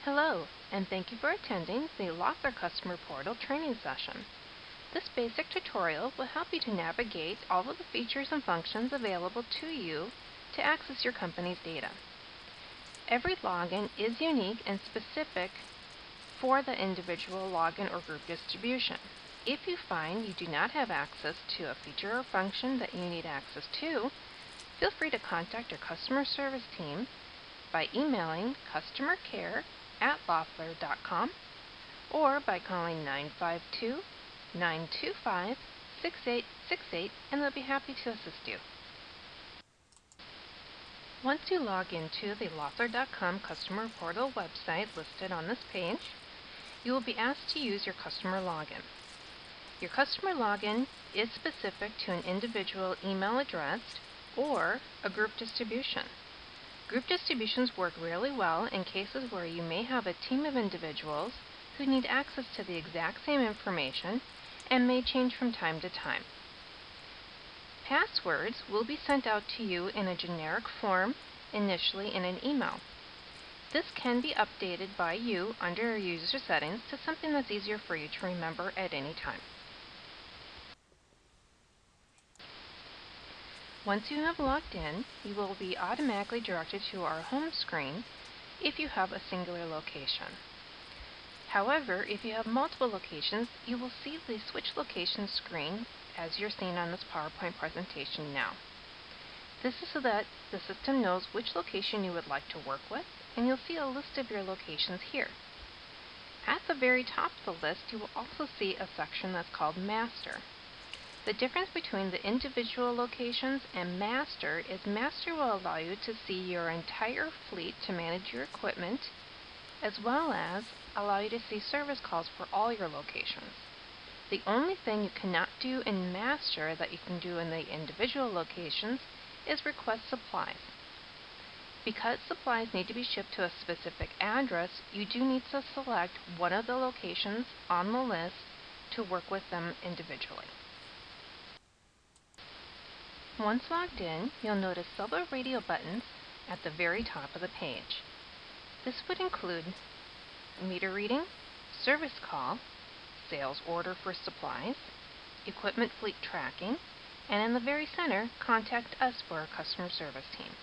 Hello, and thank you for attending the Loffler Customer Portal training session. This basic tutorial will help you to navigate all of the features and functions available to you to access your company's data. Every login is unique and specific for the individual login or group distribution. If you find you do not have access to a feature or function that you need access to, feel free to contact our customer service team by emailing customercare@loffler.com or by calling 952-925-6868 and they'll be happy to assist you. Once you log into the Loffler.com customer portal website listed on this page, you will be asked to use your customer login. Your customer login is specific to an individual email address or a group distribution. Group distributions work really well in cases where you may have a team of individuals who need access to the exact same information and may change from time to time. Passwords will be sent out to you in a generic form, initially in an email. This can be updated by you under your user settings to something that's easier for you to remember at any time. Once you have logged in, you will be automatically directed to our home screen if you have a singular location. However, if you have multiple locations, you will see the Switch Location screen as you're seeing on this PowerPoint presentation now. This is so that the system knows which location you would like to work with, and you'll see a list of your locations here. At the very top of the list, you will also see a section that's called Master. The difference between the individual locations and Master is Master will allow you to see your entire fleet to manage your equipment, as well as allow you to see service calls for all your locations. The only thing you cannot do in Master that you can do in the individual locations is request supplies. Because supplies need to be shipped to a specific address, you do need to select one of the locations on the list to work with them individually. Once logged in, you'll notice several radio buttons at the very top of the page. This would include meter reading, service call, sales order for supplies, equipment fleet tracking, and in the very center, contact us for our customer service team.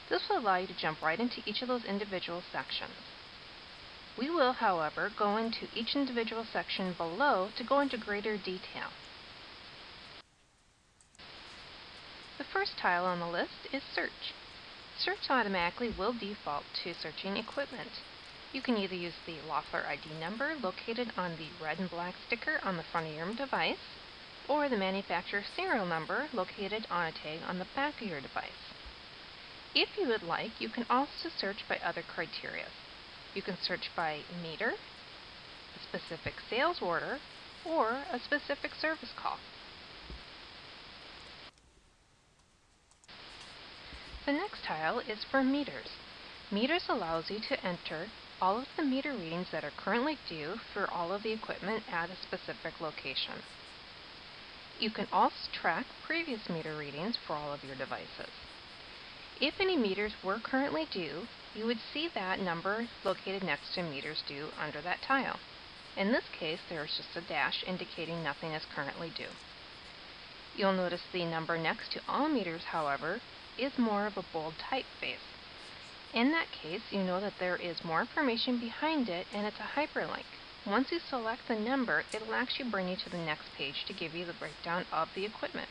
This will allow you to jump right into each of those individual sections. We will, however, go into each individual section below to go into greater detail. The first tile on the list is Search. Search automatically will default to searching equipment. You can either use the Loffler ID number located on the red and black sticker on the front of your device, or the manufacturer serial number located on a tag on the back of your device. If you would like, you can also search by other criteria. You can search by meter, a specific sales order, or a specific service call. The next tile is for meters. Meters allows you to enter all of the meter readings that are currently due for all of the equipment at a specific location. You can also track previous meter readings for all of your devices. If any meters were currently due, you would see that number located next to meters due under that tile. In this case, there is just a dash indicating nothing is currently due. You'll notice the number next to all meters, however, is more of a bold typeface. In that case, you know that there is more information behind it and it's a hyperlink. Once you select the number, it will actually bring you to the next page to give you the breakdown of the equipment.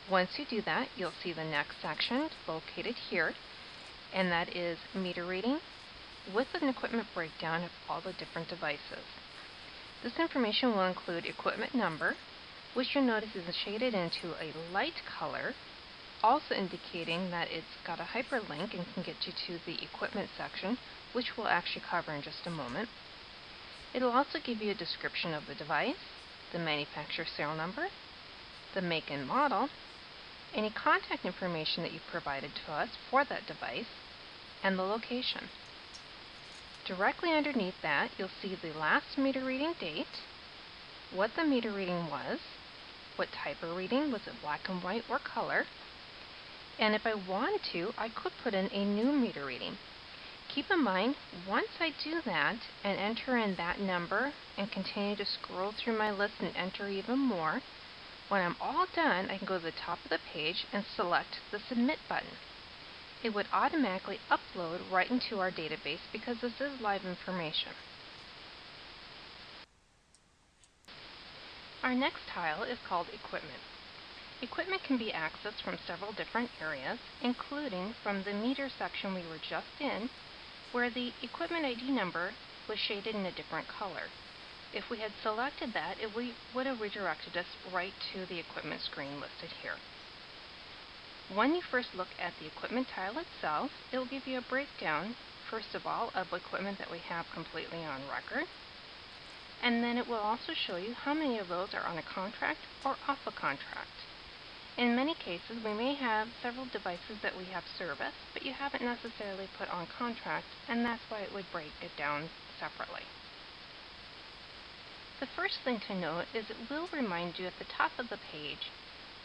Once you do that, you'll see the next section located here, and that is meter reading with an equipment breakdown of all the different devices. This information will include equipment number, which you'll notice is shaded into a light color, also indicating that it's got a hyperlink and can get you to the equipment section, which we'll actually cover in just a moment. It'll also give you a description of the device, the manufacturer serial number, the make and model, any contact information that you've provided to us for that device, and the location. Directly underneath that, you'll see the last meter reading date, what the meter reading was, what type of reading, was it black and white or color, and if I wanted to, I could put in a new meter reading. Keep in mind, once I do that and enter in that number and continue to scroll through my list and enter even more, when I'm all done, I can go to the top of the page and select the Submit button. It would automatically upload right into our database because this is live information. Our next tile is called Equipment. Equipment can be accessed from several different areas, including from the meter section we were just in, where the equipment ID number was shaded in a different color. If we had selected that, it would have redirected us right to the equipment screen listed here. When you first look at the equipment tile itself, it will give you a breakdown, first of all, of equipment that we have completely on record, and then it will also show you how many of those are on a contract or off a contract. In many cases, we may have several devices that we have serviced, but you haven't necessarily put on contract, and that's why it would break it down separately. The first thing to note is it will remind you at the top of the page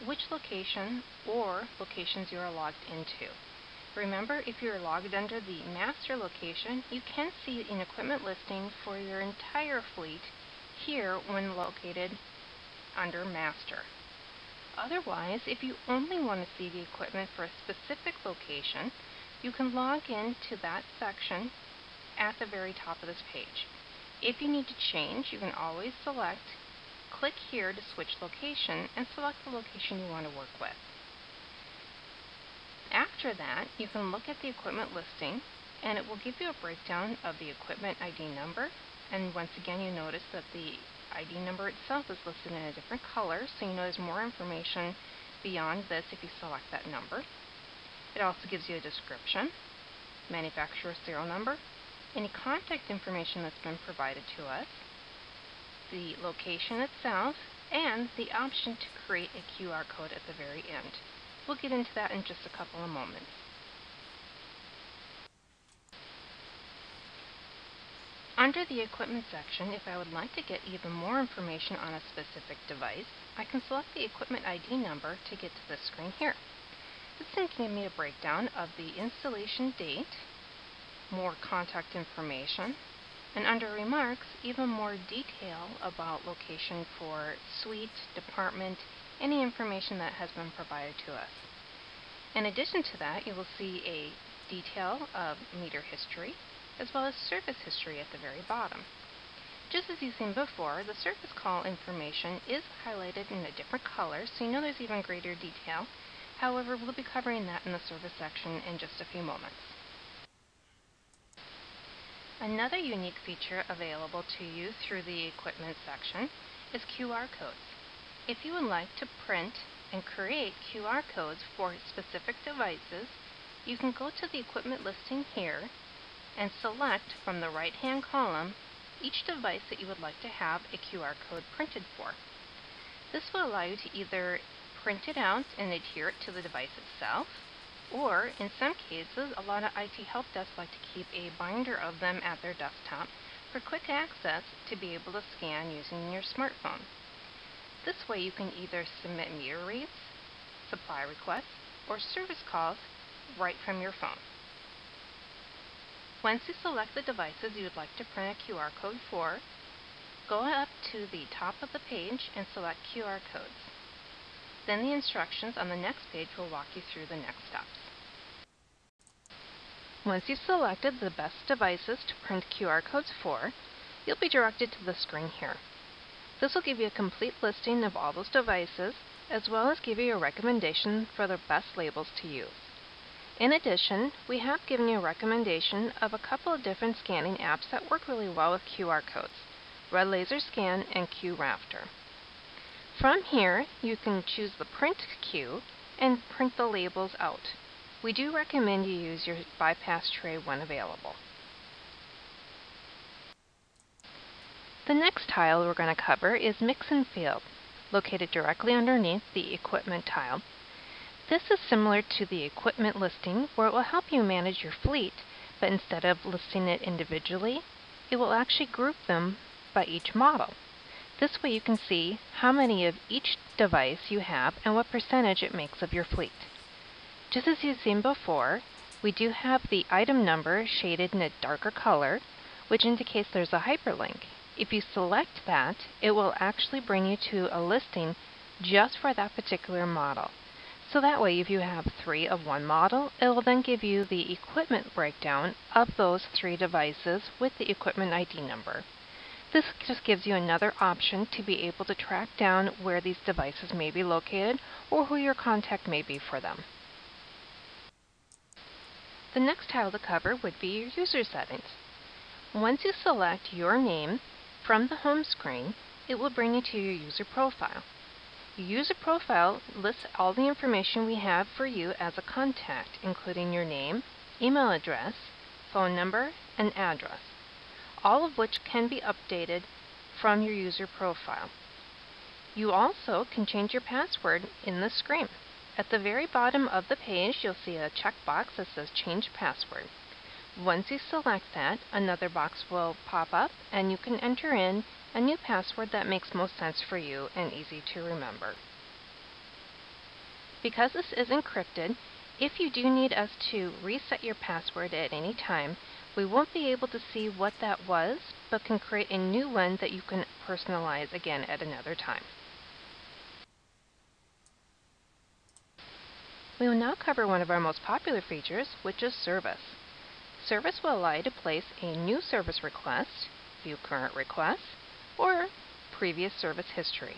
which location or locations you are logged into. Remember, if you're logged under the master location, you can see an equipment listing for your entire fleet here when located under master. Otherwise, if you only want to see the equipment for a specific location, you can log in to that section at the very top of this page. If you need to change, you can always click here to switch location and select the location you want to work with. After that, you can look at the equipment listing and it will give you a breakdown of the equipment ID number. And once again, you notice that the ID number itself is listed in a different color, so you know there's more information beyond this if you select that number. It also gives you a description, manufacturer serial number, any contact information that's been provided to us, the location itself, and the option to create a QR code at the very end. We'll get into that in just a couple of moments. Under the equipment section, if I would like to get even more information on a specific device, I can select the equipment ID number to get to this screen here. This can give me a breakdown of the installation date, more contact information, and under remarks, even more detail about location for suite, department, any information that has been provided to us. In addition to that, you will see a detail of meter history, as well as service history at the very bottom. Just as you've seen before, the service call information is highlighted in a different color, so you know there's even greater detail. However, we'll be covering that in the service section in just a few moments. Another unique feature available to you through the equipment section is QR codes. If you would like to print and create QR codes for specific devices, you can go to the equipment listing here and select from the right-hand column each device that you would like to have a QR code printed for. This will allow you to either print it out and adhere it to the device itself, or in some cases, a lot of IT help desks like to keep a binder of them at their desktop for quick access to be able to scan using your smartphone. This way you can either submit meter reads, supply requests, or service calls right from your phone. Once you select the devices you would like to print a QR code for, go up to the top of the page and select QR codes. Then the instructions on the next page will walk you through the next steps. Once you've selected the best devices to print QR codes for, you'll be directed to the screen here. This will give you a complete listing of all those devices, as well as give you a recommendation for the best labels to use. In addition, we have given you a recommendation of a couple of different scanning apps that work really well with QR codes, Red Laser Scan and QRafter. From here, you can choose the print queue and print the labels out. We do recommend you use your bypass tray when available. The next tile we're going to cover is Mix and Field, located directly underneath the Equipment tile. This is similar to the equipment listing, where it will help you manage your fleet, but instead of listing it individually, it will actually group them by each model. This way you can see how many of each device you have and what percentage it makes of your fleet. Just as you've seen before, We do have the item number shaded in a darker color, which indicates there's a hyperlink. If you select that, it will actually bring you to a listing just for that particular model. So that way, if you have 3 of one model, it will then give you the equipment breakdown of those 3 devices with the equipment ID number. This just gives you another option to be able to track down where these devices may be located or who your contact may be for them. The next tile to cover would be your user settings. Once you select your name from the home screen, it will bring you to your user profile. Your user profile lists all the information we have for you as a contact, including your name, email address, phone number, and address, all of which can be updated from your user profile. You also can change your password in the screen. At the very bottom of the page, you'll see a checkbox that says Change Password. Once you select that, another box will pop up and you can enter in a new password that makes most sense for you and easy to remember. Because this is encrypted, if you do need us to reset your password at any time, we won't be able to see what that was, but can create a new one that you can personalize again at another time. We will now cover one of our most popular features, which is Service. Service will allow you to place a new service request, view current requests, or previous service history.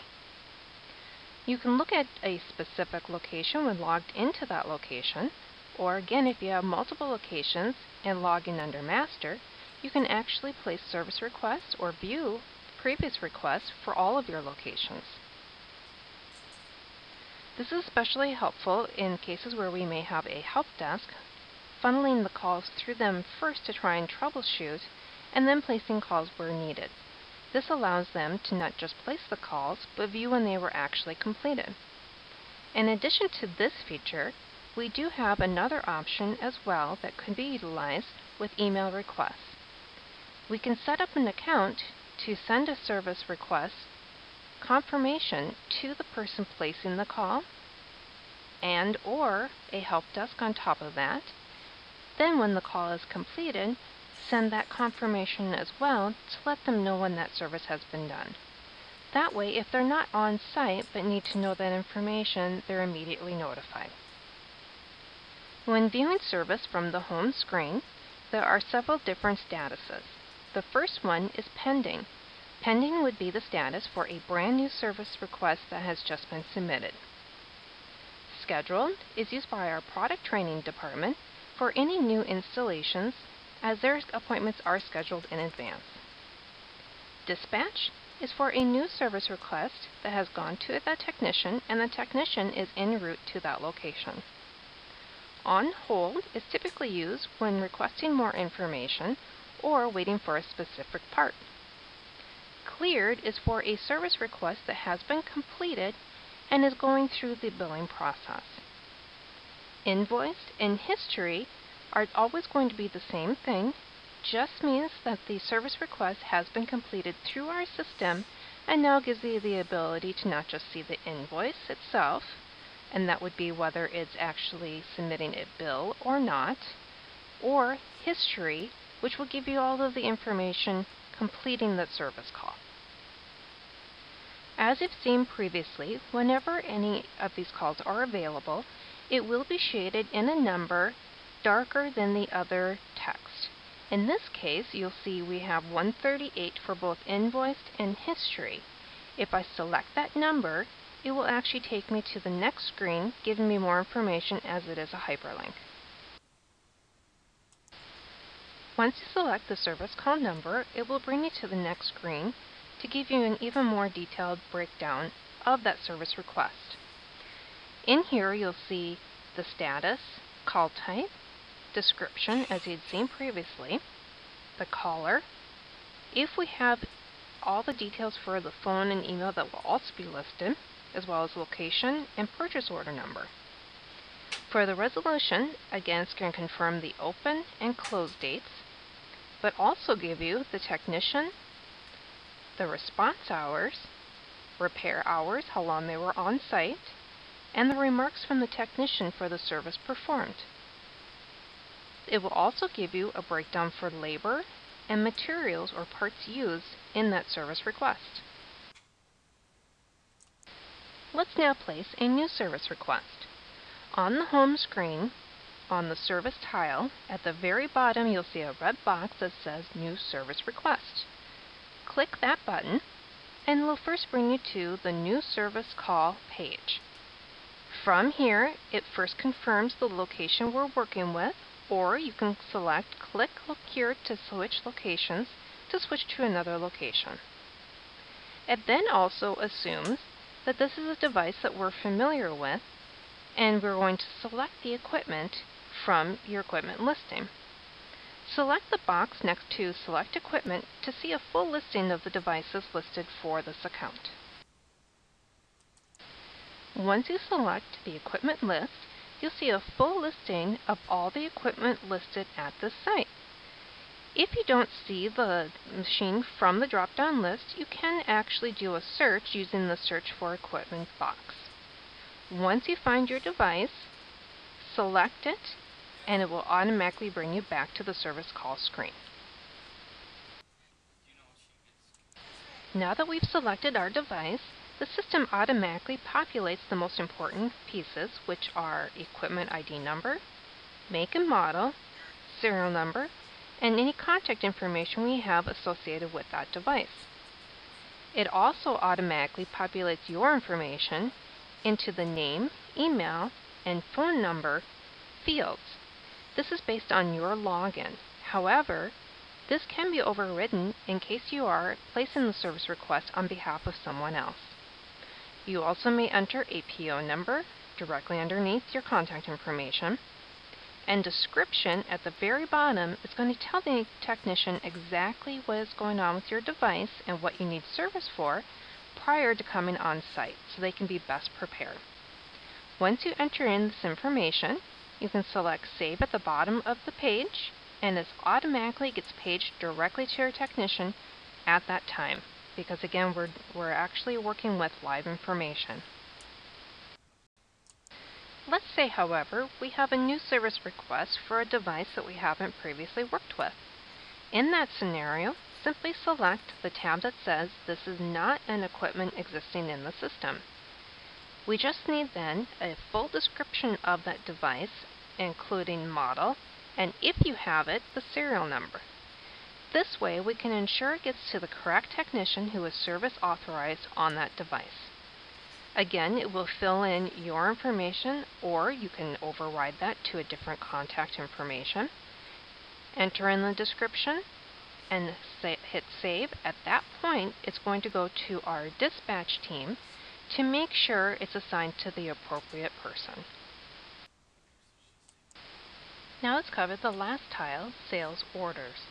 You can look at a specific location when logged into that location, or again, if you have multiple locations and log in under Master, you can actually place service requests or view previous requests for all of your locations. This is especially helpful in cases where we may have a help desk, funneling the calls through them first to try and troubleshoot, and then placing calls where needed. This allows them to not just place the calls, but view when they were actually completed. In addition to this feature, we do have another option as well that could be utilized with email requests. We can set up an account to send a service request confirmation to the person placing the call and or a help desk on top of that. Then when the call is completed, send that confirmation as well to let them know when that service has been done. That way, if they're not on site but need to know that information, they're immediately notified. When viewing service from the home screen, there are several different statuses. The first one is pending. Pending would be the status for a brand new service request that has just been submitted. Scheduled is used by our product training department for any new installations, as their appointments are scheduled in advance. Dispatch is for a new service request that has gone to the technician and the technician is en route to that location. On hold is typically used when requesting more information or waiting for a specific part. Cleared is for a service request that has been completed and is going through the billing process. Invoiced and history are always going to be the same thing, just means that the service request has been completed through our system and now gives you the ability to not just see the invoice itself, and that would be whether it's actually submitting a bill or not, or history, which will give you all of the information completing the service call. As you've seen previously, whenever any of these calls are available, it will be shaded in a number darker than the other text. In this case, you'll see we have 138 for both invoiced and history. If I select that number, it will actually take me to the next screen, giving me more information as it is a hyperlink. Once you select the service call number, it will bring you to the next screen to give you an even more detailed breakdown of that service request. In here, you'll see the status, call type, description as you'd seen previously, the caller. If we have all the details for the phone and email, that will also be listed, as well as location and purchase order number. For the resolution, again, it's going to confirm the open and close dates, but also give you the technician, the response hours, repair hours, how long they were on site, and the remarks from the technician for the service performed. It will also give you a breakdown for labor and materials or parts used in that service request. Let's now place a new service request. On the home screen, on the service tile, at the very bottom you'll see a red box that says New Service Request. Click that button and it will first bring you to the New Service Call page. From here, it first confirms the location we're working with, or you can select Click here to switch locations to switch to another location. It then also assumes that this is a device that we're familiar with, and we're going to select the equipment from your equipment listing. Select the box next to Select Equipment to see a full listing of the devices listed for this account. Once you select the equipment list, you'll see a full listing of all the equipment listed at this site. If you don't see the machine from the drop-down list, you can actually do a search using the Search for Equipment box. Once you find your device, select it, and it will automatically bring you back to the service call screen. Now that we've selected our device, the system automatically populates the most important pieces, which are equipment ID number, make and model, serial number, and any contact information we have associated with that device. It also automatically populates your information into the name, email, and phone number fields. This is based on your login. However, this can be overridden in case you are placing the service request on behalf of someone else. You also may enter a PO number directly underneath your contact information, and description at the very bottom is going to tell the technician exactly what is going on with your device and what you need service for prior to coming on site, so they can be best prepared. Once you enter in this information, you can select Save at the bottom of the page, and this automatically gets paged directly to your technician at that time, because again, we're actually working with live information. Let's say, however, we have a new service request for a device that we haven't previously worked with. In that scenario, simply select the tab that says this is not an equipment existing in the system. We just need then a full description of that device, including model, and if you have it, the serial number. This way we can ensure it gets to the correct technician who is service authorized on that device. Again, it will fill in your information, or you can override that to a different contact information. Enter in the description and hit save. At that point, it's going to go to our dispatch team to make sure it's assigned to the appropriate person. Now let's cover the last tile, Sales Orders.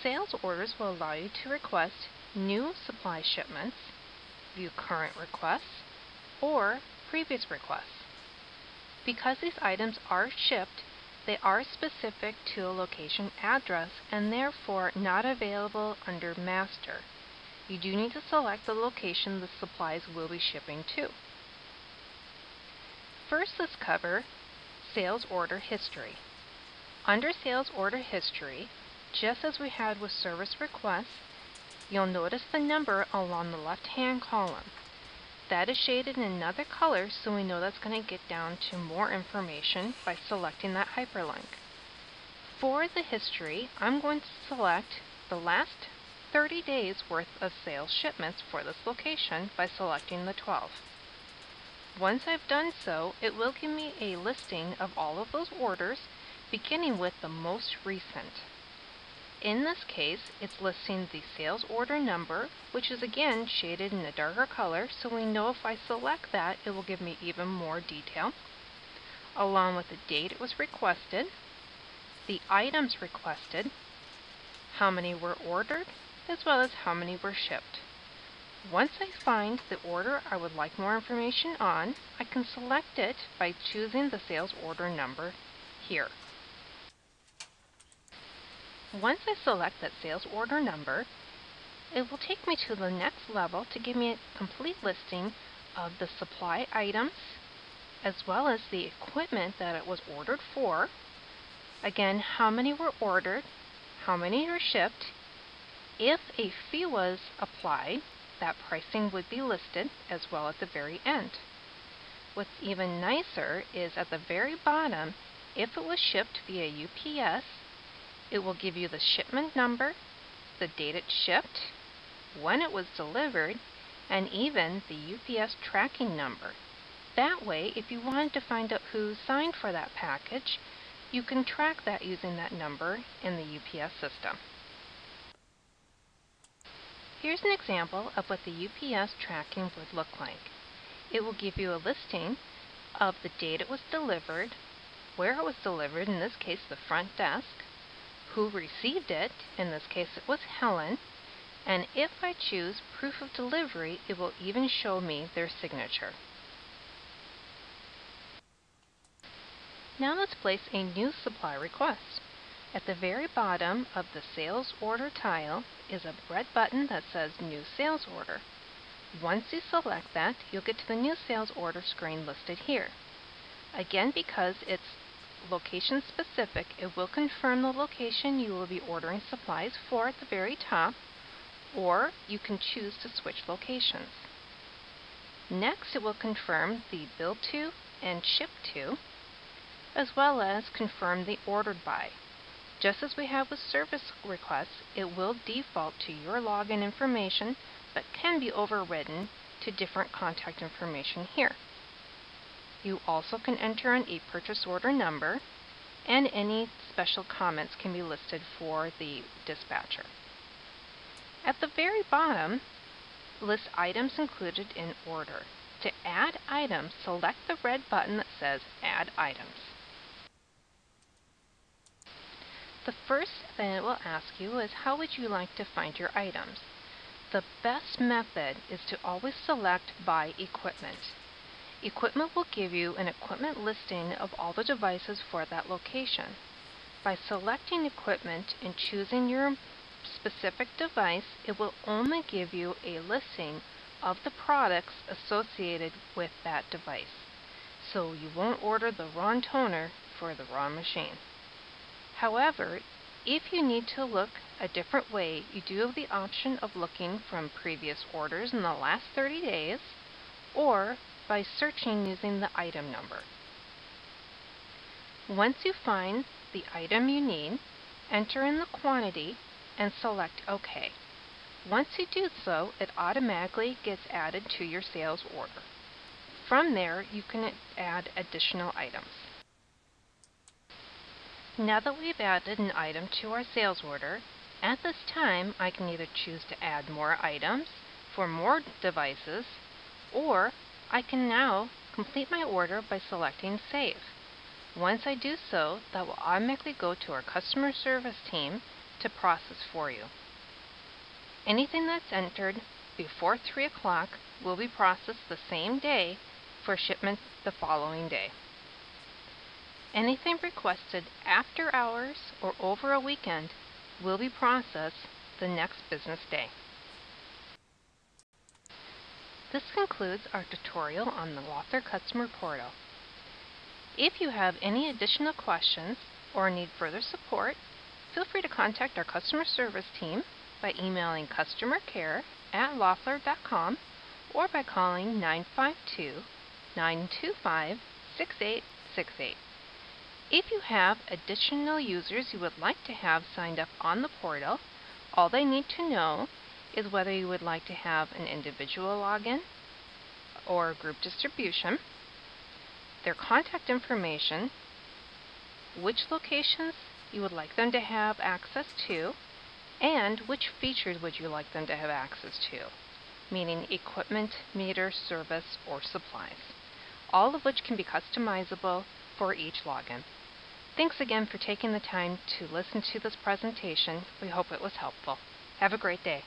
Sales orders will allow you to request new supply shipments, view current requests, or previous requests. Because these items are shipped, they are specific to a location address and therefore not available under Master. You do need to select the location the supplies will be shipping to. First, let's cover Sales Order History. Under Sales Order History, just as we had with service requests, you'll notice the number along the left-hand column. That is shaded in another color, so we know that's going to get down to more information by selecting that hyperlink. For the history, I'm going to select the last 30 days worth of sales shipments for this location by selecting the 12. Once I've done so, it will give me a listing of all of those orders, beginning with the most recent. In this case, it's listing the sales order number, which is again shaded in a darker color, so we know if I select that, it will give me even more detail, along with the date it was requested, the items requested, how many were ordered, as well as how many were shipped. Once I find the order I would like more information on, I can select it by choosing the sales order number here. Once I select that sales order number, it will take me to the next level to give me a complete listing of the supply items, as well as the equipment that it was ordered for, Again, how many were ordered, how many were shipped. If a fee was applied, that pricing would be listed as well at the very end. What's even nicer is at the very bottom, if it was shipped via UPS, it will give you the shipment number, the date it shipped, when it was delivered, and even the UPS tracking number. That way, if you wanted to find out who signed for that package, you can track that using that number in the UPS system. Here's an example of what the UPS tracking would look like. It will give you a listing of the date it was delivered, where it was delivered, in this case the front desk, who received it, in this case it was Helen, and if I choose proof of delivery, it will even show me their signature. Now let's place a new supply request. At the very bottom of the sales order tile is a red button that says New Sales Order. Once you select that, you'll get to the New Sales Order screen listed here. Again, because it's location specific, it will confirm the location you will be ordering supplies for at the very top, or you can choose to switch locations. Next, it will confirm the bill to and ship to, as well as confirm the ordered by. Just as we have with service requests, it will default to your login information, but can be overridden to different contact information here. You also can enter in a purchase order number, and any special comments can be listed for the dispatcher. At the very bottom, list items included in order. To add items, select the red button that says Add Items. The first thing it will ask you is, how would you like to find your items? The best method is to always select by equipment. Equipment will give you an equipment listing of all the devices for that location. By selecting equipment and choosing your specific device, it will only give you a listing of the products associated with that device. So you won't order the wrong toner for the wrong machine. However, if you need to look a different way, you do have the option of looking from previous orders in the last 30 days, or by searching using the item number. Once you find the item you need, enter in the quantity and select OK. Once you do so, it automatically gets added to your sales order. From there, you can add additional items. Now that we've added an item to our sales order, at this time I can either choose to add more items for more devices, or I can now complete my order by selecting Save. Once I do so, that will automatically go to our customer service team to process for you. Anything that's entered before 3 o'clock will be processed the same day for shipment the following day. Anything requested after hours or over a weekend will be processed the next business day. This concludes our tutorial on the Loffler Customer Portal. If you have any additional questions or need further support, feel free to contact our customer service team by emailing customercare@loffler.com or by calling 952-925-6868. If you have additional users you would like to have signed up on the portal, all they need to know is whether you would like to have an individual login or group distribution, their contact information, which locations you would like them to have access to, and which features would you like them to have access to, meaning equipment, meter, service, or supplies, all of which can be customizable for each login. Thanks again for taking the time to listen to this presentation. We hope it was helpful. Have a great day.